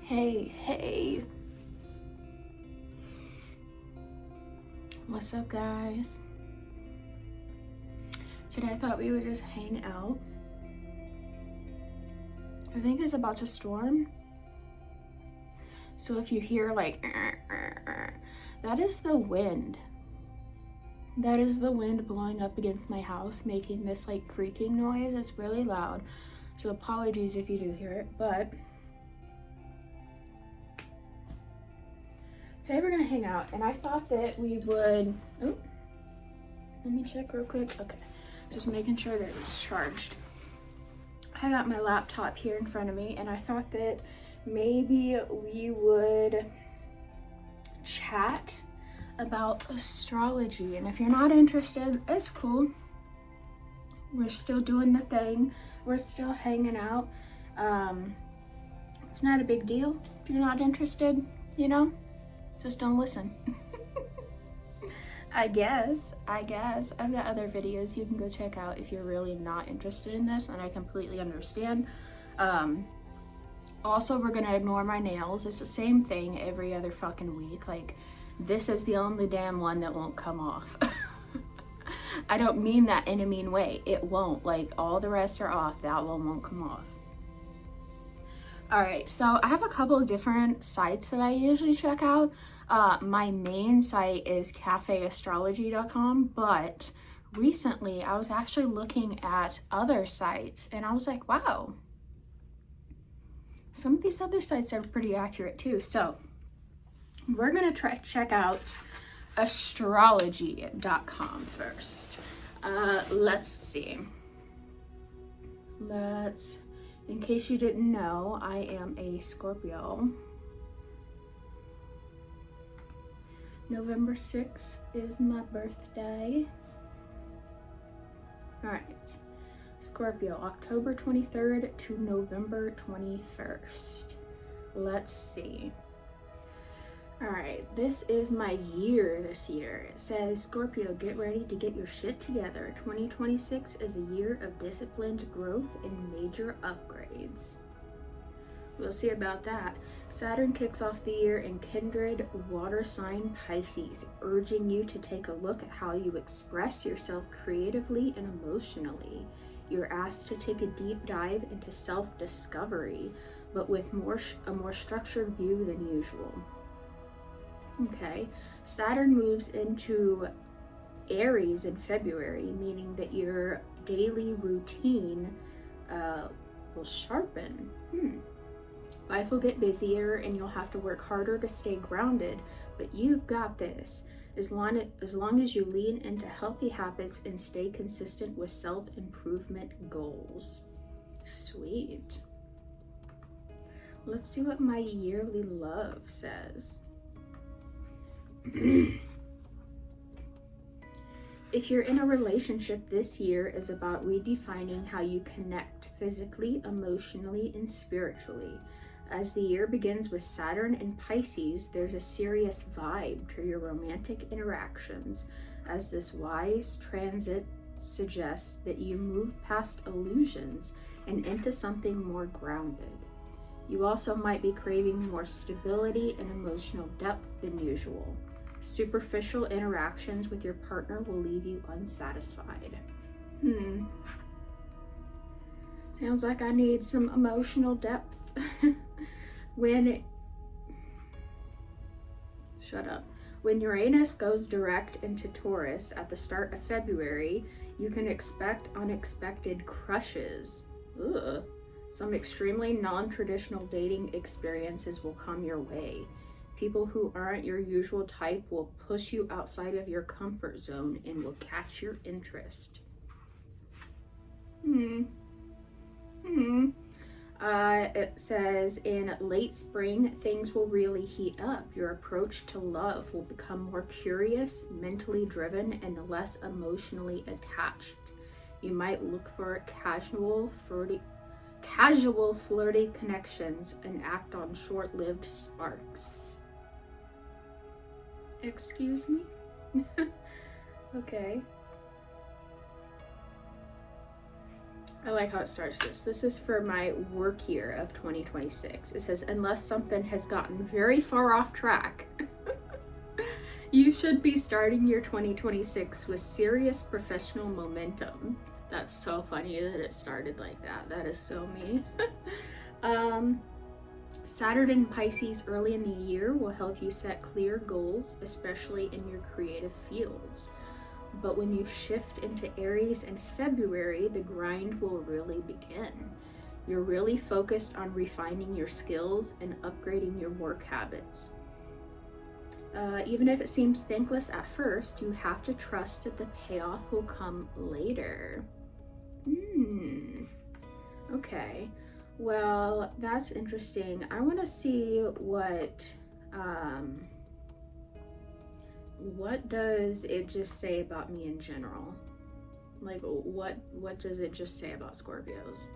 Hey, what's up, guys? Today I thought we would just hang out. I think it's about to storm, so if you hear like that is the wind. That is the wind blowing up against my house, making this like creaking noise. It's really loud, so apologies if you do hear it, but today we're gonna hang out, and I thought that we would, oh, let me check real quick. Okay, just making sure that it's charged. I got my laptop here in front of me, and I thought that maybe we would chat about astrology. And if you're not interested, it's cool. We're still doing the thing. We're still hanging out. It's not a big deal. If you're not interested, you know, just don't listen. I guess. I've got other videos you can go check out if you're really not interested in this, and I completely understand. Also, we're gonna ignore my nails. It's the same thing every other fucking week. Like, this is the only damn one that won't come off. I don't mean that in a mean way. It won't. Like, all the rest are off. That one won't come off. Alright, so I have a couple of different sites that I usually check out. My main site is cafeastrology.com, but recently I was actually looking at other sites, and I was like, wow, some of these other sites are pretty accurate too. So we're gonna check out astrology.com first. Let's see. In case you didn't know, I am a Scorpio. November 6th is my birthday. All right, Scorpio, October 23rd to November 21st. Let's see. All right, this is my year this year. It says, Scorpio, get ready to get your shit together. 2026 is a year of disciplined growth and major upgrades. We'll see about that. Saturn kicks off the year in kindred water sign Pisces, urging you to take a look at how you express yourself creatively and emotionally. You're asked to take a deep dive into self-discovery, but with a more structured view than usual. Okay, Saturn moves into Aries in February, meaning that your daily routine will sharpen. Life will get busier and you'll have to work harder to stay grounded, but you've got this. As long as you lean into healthy habits and stay consistent with self-improvement goals. Sweet. Let's see what my yearly love says. If you're in a relationship, this year is about redefining how you connect physically, emotionally, and spiritually. As the year begins with Saturn and Pisces, there's a serious vibe to your romantic interactions, as this wise transit suggests that you move past illusions and into something more grounded. You also might be craving more stability and emotional depth than usual. Superficial interactions with your partner will leave you unsatisfied. Sounds like I need some emotional depth. When Uranus goes direct into Taurus at the start of February, you can expect unexpected crushes. Some extremely non-traditional dating experiences will come your way. People who aren't your usual type will push you outside of your comfort zone and will catch your interest. It says in late spring, things will really heat up. Your approach to love will become more curious, mentally driven, and less emotionally attached. You might look for casual, flirty connections and act on short-lived sparks. Excuse me? Okay. I like how it starts this. This is for my work year of 2026. It says, unless something has gotten very far off track, you should be starting your 2026 with serious professional momentum. That's so funny that it started like that. That is so me. Saturn in Pisces early in the year will help you set clear goals, especially in your creative fields. But when you shift into Aries in February, the grind will really begin. You're really focused on refining your skills and upgrading your work habits. Even if it seems thankless at first, you have to trust that the payoff will come later. Okay, well, that's interesting. I want to see what does it just say about me in general? Like, what does it just say about Scorpios?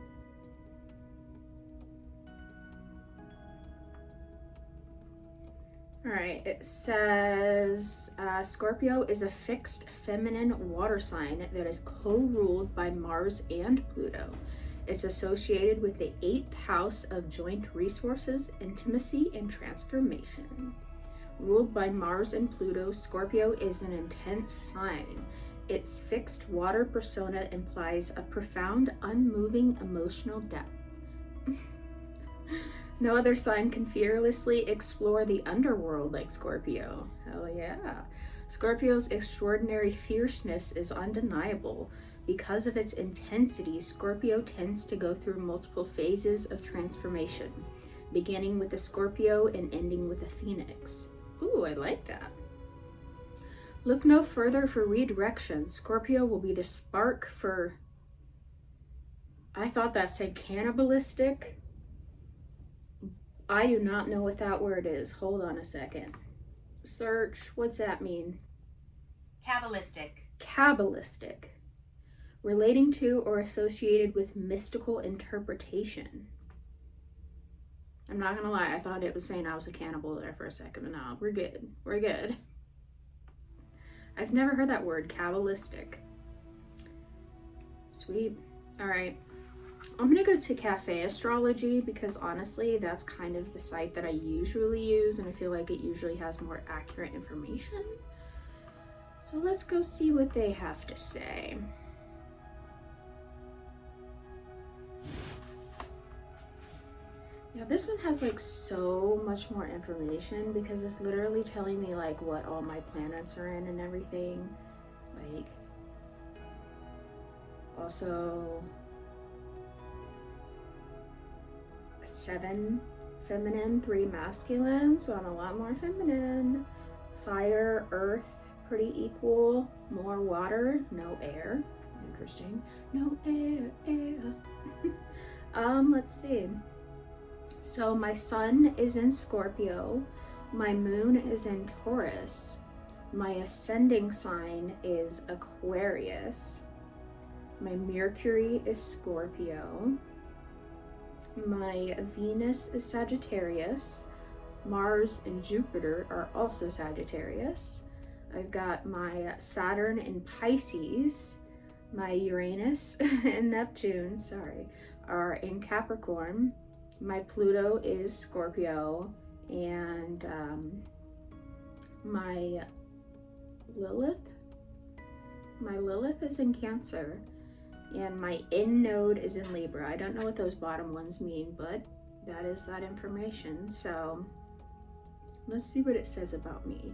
All right, it says Scorpio is a fixed feminine water sign that is co-ruled by Mars and Pluto. It's associated with the 8th house of joint resources, intimacy, and transformation. Ruled by Mars and Pluto, Scorpio is an intense sign. Its fixed water persona implies a profound, unmoving emotional depth. No other sign can fearlessly explore the underworld like Scorpio. Hell yeah. Scorpio's extraordinary fierceness is undeniable. Because of its intensity, Scorpio tends to go through multiple phases of transformation, beginning with a Scorpio and ending with a Phoenix. Ooh, I like that. Look no further for redirection. Scorpio will be the spark for... I thought that said cannibalistic. I do not know what that word is. Hold on a second. Search. What's that mean? Kabbalistic. Kabbalistic. Relating to or associated with mystical interpretation. I'm not gonna lie, I thought it was saying I was a cannibal there for a second, but no, we're good. We're good. I've never heard that word, Kabbalistic. Sweet. All right. I'm gonna go to Cafe Astrology because honestly, that's kind of the site that I usually use, and I feel like it usually has more accurate information. So let's go see what they have to say. Yeah, this one has like so much more information because it's literally telling me like what all my planets are in and everything. Like, also 7 feminine, 3 masculine, so I'm a lot more feminine. Fire, earth, pretty equal. More water, no air. Interesting. No air. Let's see. So my sun is in Scorpio, my moon is in Taurus, my ascending sign is Aquarius, my Mercury is Scorpio, my Venus is Sagittarius, Mars and Jupiter are also Sagittarius, I've got my Saturn in Pisces, my Uranus and Neptune, are in Capricorn, my Pluto is Scorpio, and my Lilith is in Cancer, and my in node is in Libra. I don't know what those bottom ones mean, but that is that information. So let's see what it says about me.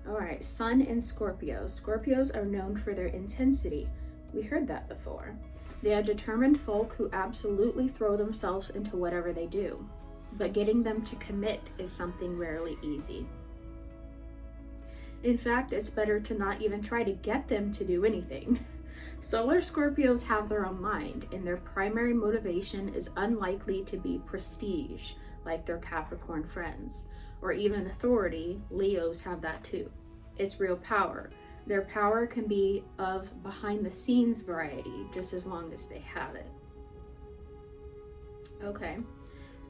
All right, Sun in Scorpio. Scorpios are known for their intensity. We heard that before. They are determined folk who absolutely throw themselves into whatever they do, but getting them to commit is something rarely easy. In fact, it's better to not even try to get them to do anything. Solar Scorpios have their own mind, and their primary motivation is unlikely to be prestige, like their Capricorn friends, or even authority. Leos have that too. It's real power. Their power can be of behind-the-scenes variety, just as long as they have it. Okay.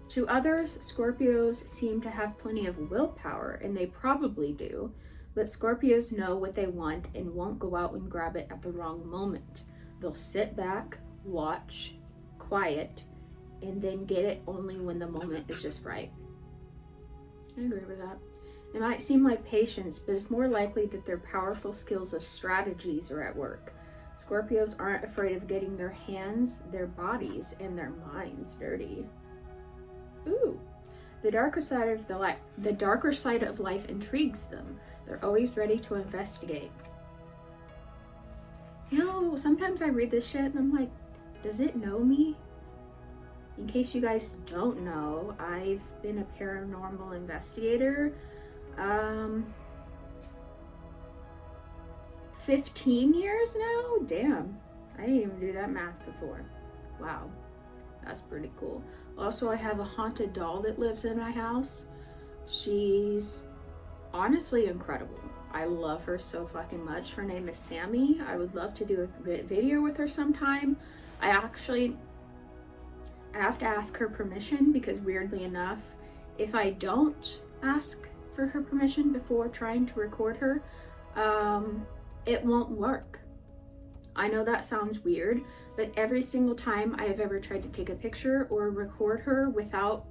To others, Scorpios seem to have plenty of willpower, and they probably do, but Scorpios know what they want and won't go out and grab it at the wrong moment. They'll sit back, watch, quiet, and then get it only when the moment is just right. I agree with that. It might seem like patience, but it's more likely that their powerful skills of strategies are at work. Scorpios aren't afraid of getting their hands, their bodies, and their minds dirty. Ooh. The darker side of life intrigues them. They're always ready to investigate. You know, sometimes I read this shit and I'm like, does it know me? In case you guys don't know, I've been a paranormal investigator. 15 years now? Damn. I didn't even do that math before. Wow. That's pretty cool. Also, I have a haunted doll that lives in my house. She's honestly incredible. I love her so fucking much. Her name is Sammy. I would love to do a video with her sometime. I have to ask her permission because, weirdly enough, if I don't ask for her permission before trying to record her, it won't work. I know that sounds weird, but every single time I have ever tried to take a picture or record her without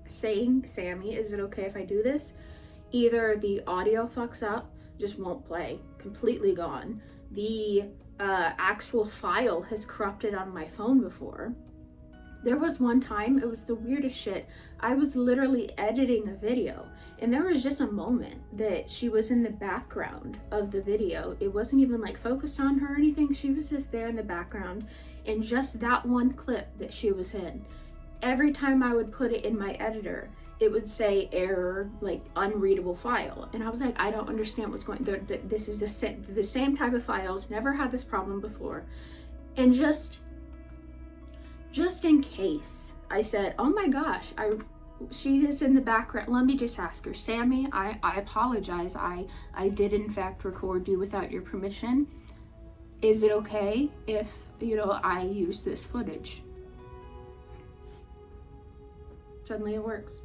saying, Sammy, is it okay if I do this? Either the audio fucks up, just won't play, completely gone. The actual file has corrupted on my phone before. There was one time, it was the weirdest shit. I was literally editing a video, and there was just a moment that she was in the background of the video. It wasn't even like focused on her or anything. She was just there in the background, and just that one clip that she was in, every time I would put it in my editor, it would say error, like unreadable file. And I was like, I don't understand what's going on. This is the same type of files, never had this problem before. And just in case, I said, oh my gosh, she is in the background. Let me just ask her, Sammy, I apologize. I did in fact record you without your permission. Is it okay if, I use this footage? Suddenly it works.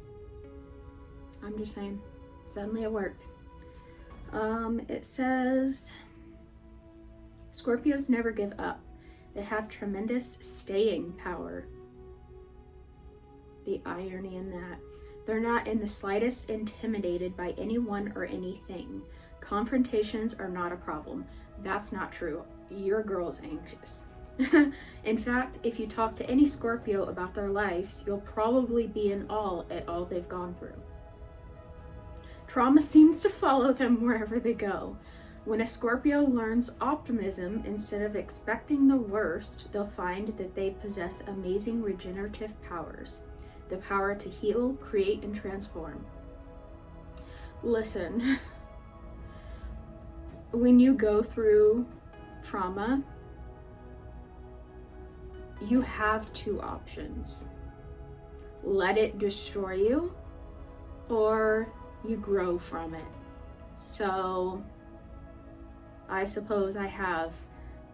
I'm just saying, suddenly it worked. It says, Scorpios never give up. They have tremendous staying power. The irony in that. They're not in the slightest intimidated by anyone or anything. Confrontations are not a problem. That's not true. Your girl's anxious. In fact, if you talk to any Scorpio about their lives, you'll probably be in awe at all they've gone through. Trauma seems to follow them wherever they go. When a Scorpio learns optimism instead of expecting the worst, they'll find that they possess amazing regenerative powers. The power to heal, create, and transform. Listen, when you go through trauma, you have two options. Let it destroy you, or you grow from it. So I suppose I have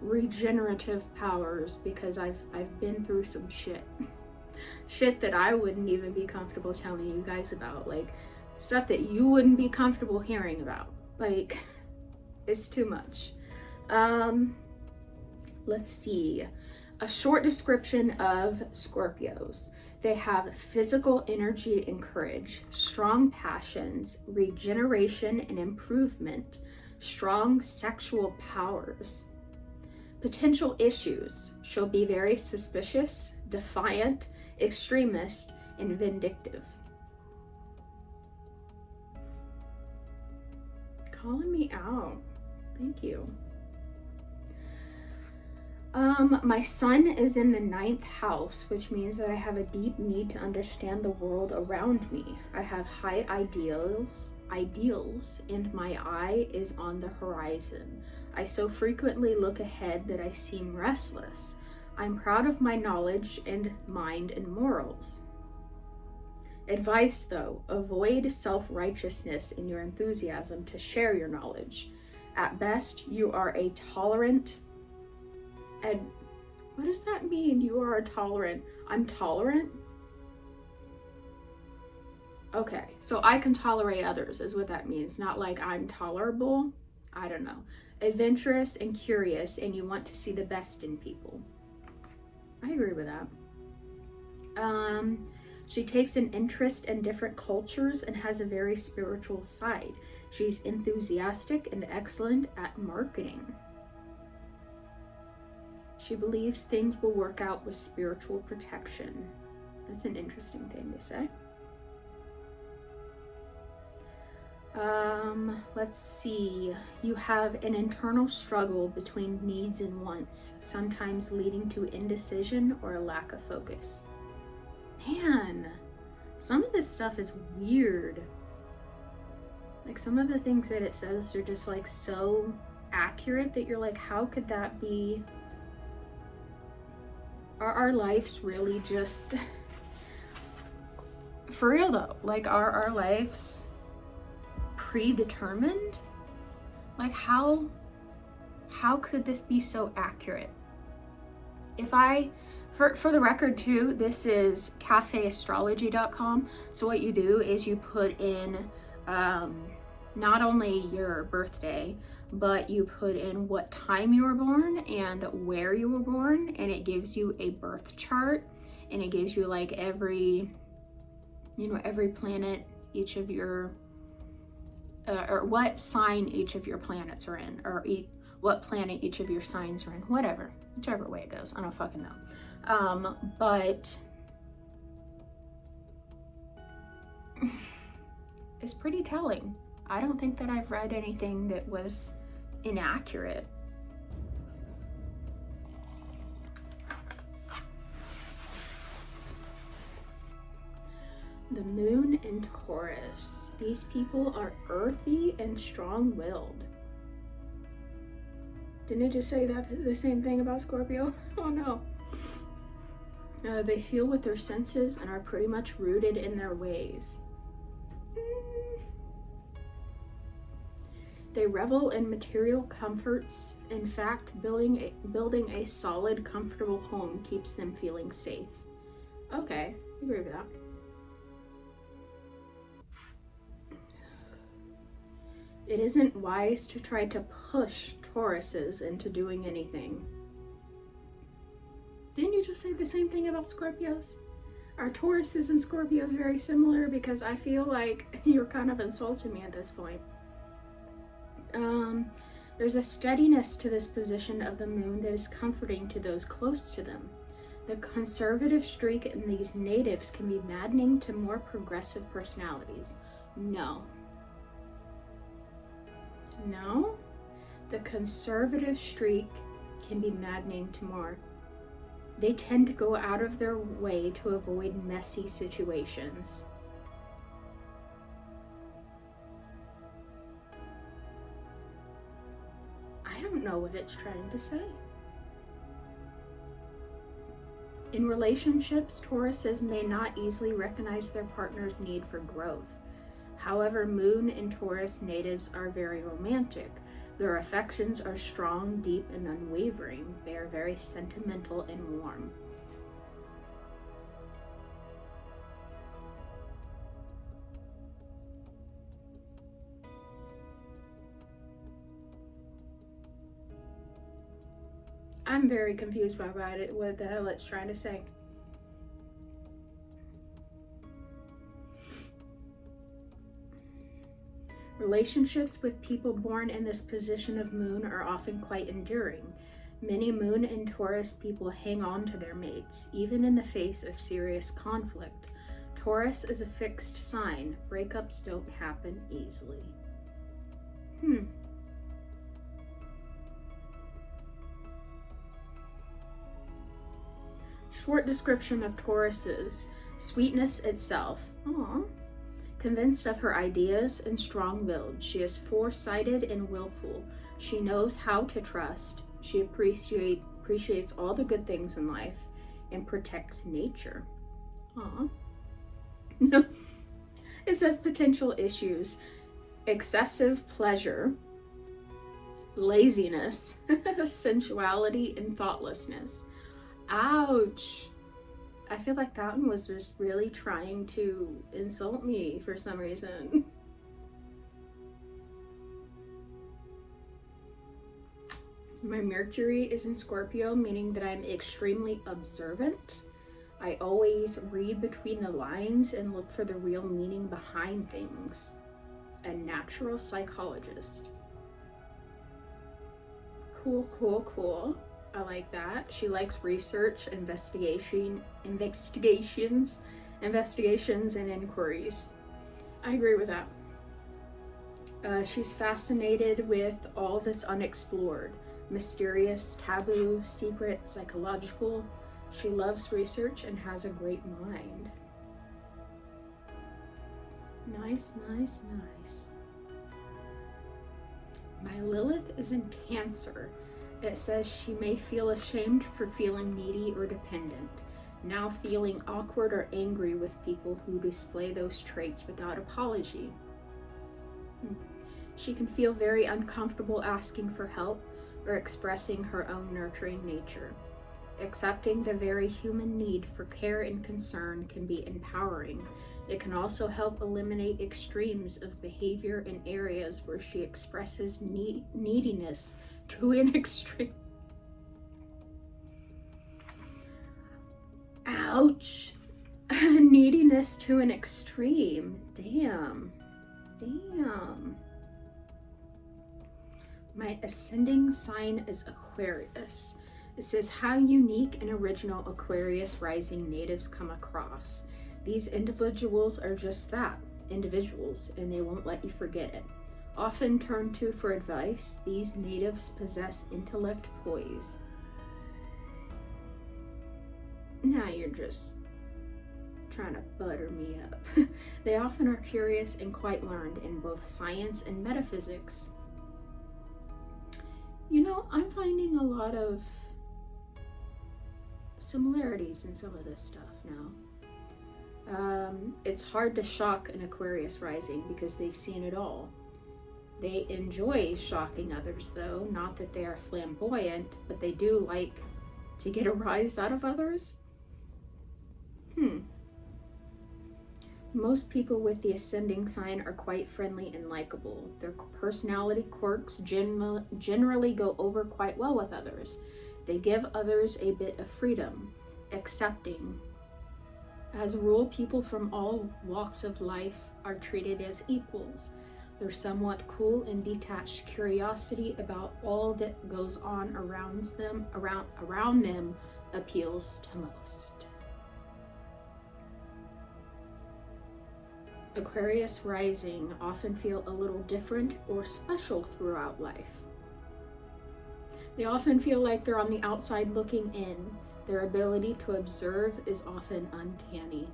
regenerative powers because I've been through some shit. Shit that I wouldn't even be comfortable telling you guys about. Like, stuff that you wouldn't be comfortable hearing about. Like, it's too much. Let's see. A short description of Scorpios. They have physical energy and courage, strong passions, regeneration and improvement, strong sexual powers. Potential issues: she'll be very suspicious, defiant, extremist, and vindictive. Calling me out. Thank you. My sun is in the 9th house, which means that I have a deep need to understand the world around me. I have high ideals, and my eye is on the horizon. I so frequently look ahead that I seem restless. I'm proud of my knowledge and mind and morals. Advice though, avoid self-righteousness in your enthusiasm to share your knowledge. At best, you are a tolerant what does that mean? You are a tolerant. I'm tolerant? Okay, so I can tolerate others is what that means. Not like I'm tolerable. I don't know. Adventurous and curious, and you want to see the best in people. I agree with that. She takes an interest in different cultures and has a very spiritual side. She's enthusiastic and excellent at marketing. She believes things will work out with spiritual protection. That's an interesting thing to say. Let's see. You have an internal struggle between needs and wants, sometimes leading to indecision or a lack of focus. Man, some of this stuff is weird. Like, some of the things that it says are just like so accurate that you're like, how could that be? Are our lives really just for real though? Like, are our lives predetermined? Like, how could this be so accurate? If I, for the record too, this is cafeastrology.com. So what you do is you put in not only your birthday, but you put in what time you were born and where you were born, and it gives you a birth chart, and it gives you like every planet, each of your or what sign each of your planets are in, or what planet each of your signs are in, whichever way it goes. I don't fucking know. But it's pretty telling. I don't think that I've read anything that was inaccurate. The moon in Taurus. These people are earthy and strong-willed. Didn't it just say that the same thing about Scorpio? Oh no. They feel with their senses and are pretty much rooted in their ways. They revel in material comforts. In fact, building a solid, comfortable home keeps them feeling safe. Okay, I agree with that. It isn't wise to try to push Tauruses into doing anything. Didn't you just say the same thing about Scorpios? Are Tauruses and Scorpios very similar? Because I feel like you're kind of insulting me at this point. There's a steadiness to this position of the moon that is comforting to those close to them. The conservative streak in these natives can be maddening to more progressive personalities. No. The conservative streak can be maddening to more. They tend to go out of their way to avoid messy situations. I don't know what it's trying to say. In relationships, Tauruses may not easily recognize their partner's need for growth. However, Moon and Taurus natives are very romantic. Their affections are strong, deep, and unwavering. They are very sentimental and warm. I'm very confused about it, what the hell it's trying to say. Relationships with people born in this position of moon are often quite enduring. Many Moon and Taurus people hang on to their mates, even in the face of serious conflict. Taurus is a fixed sign. Breakups don't happen easily. Short description of Tauruses. Sweetness itself. Aww. Convinced of her ideas and strong-willed. She is foresighted and willful. She knows how to trust. She appreciates all the good things in life and protects nature. Aww. It says potential issues. Excessive pleasure, laziness, sensuality, and thoughtlessness. Ouch. I feel like that one was just really trying to insult me for some reason. My Mercury is in Scorpio, meaning that I'm extremely observant. I always read between the lines and look for the real meaning behind things. A natural psychologist. Cool, cool, cool. I like that. She likes research, investigations, and inquiries. I agree with that. She's fascinated with all that's unexplored, mysterious, taboo, secret, psychological. She loves research and has a great mind. Nice, nice, nice. My Lilith is in Cancer. It says she may feel ashamed for feeling needy or dependent, now feeling awkward or angry with people who display those traits without apology. She can feel very uncomfortable asking for help or expressing her own nurturing nature. Accepting the very human need for care and concern can be empowering. It can also help eliminate extremes of behavior in areas where she expresses neediness to an extreme. Ouch. Neediness to an extreme. Damn. My ascending sign is Aquarius. It says how unique and original Aquarius rising natives come across. These individuals are just that, individuals, and they won't let you forget it. Often turned to for advice, these natives possess intellect poise. Now you're just trying to butter me up. They often are curious and quite learned in both science and metaphysics. You know, I'm finding a lot of similarities in some of this stuff now. It's hard to shock an Aquarius rising because they've seen it all. They enjoy shocking others, though. Not that they are flamboyant, but they do like to get a rise out of others. Most people with the ascending sign are quite friendly and likable. Their personality quirks generally go over quite well with others. They give others a bit of freedom, accepting. As a rule, people from all walks of life are treated as equals. Their somewhat cool and detached curiosity about all that goes on around them appeals to most. Aquarius rising often feel a little different or special throughout life. They often feel like they're on the outside looking in. Their ability to observe is often uncanny.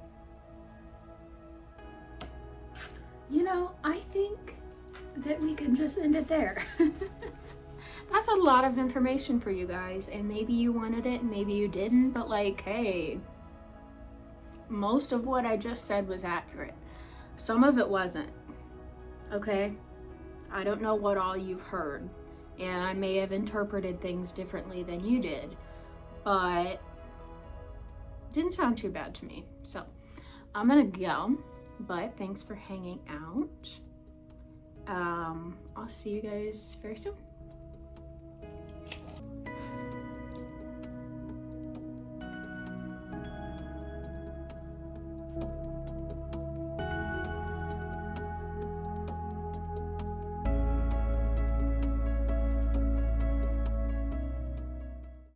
You know, I think that we can just end it there. That's a lot of information for you guys, and maybe you wanted it and maybe you didn't, but like, hey, most of what I just said was accurate. Some of it wasn't, okay? I don't know what all you've heard, and I may have interpreted things differently than you did, but it didn't sound too bad to me. So I'm gonna go, but thanks for hanging out. I'll see you guys very soon.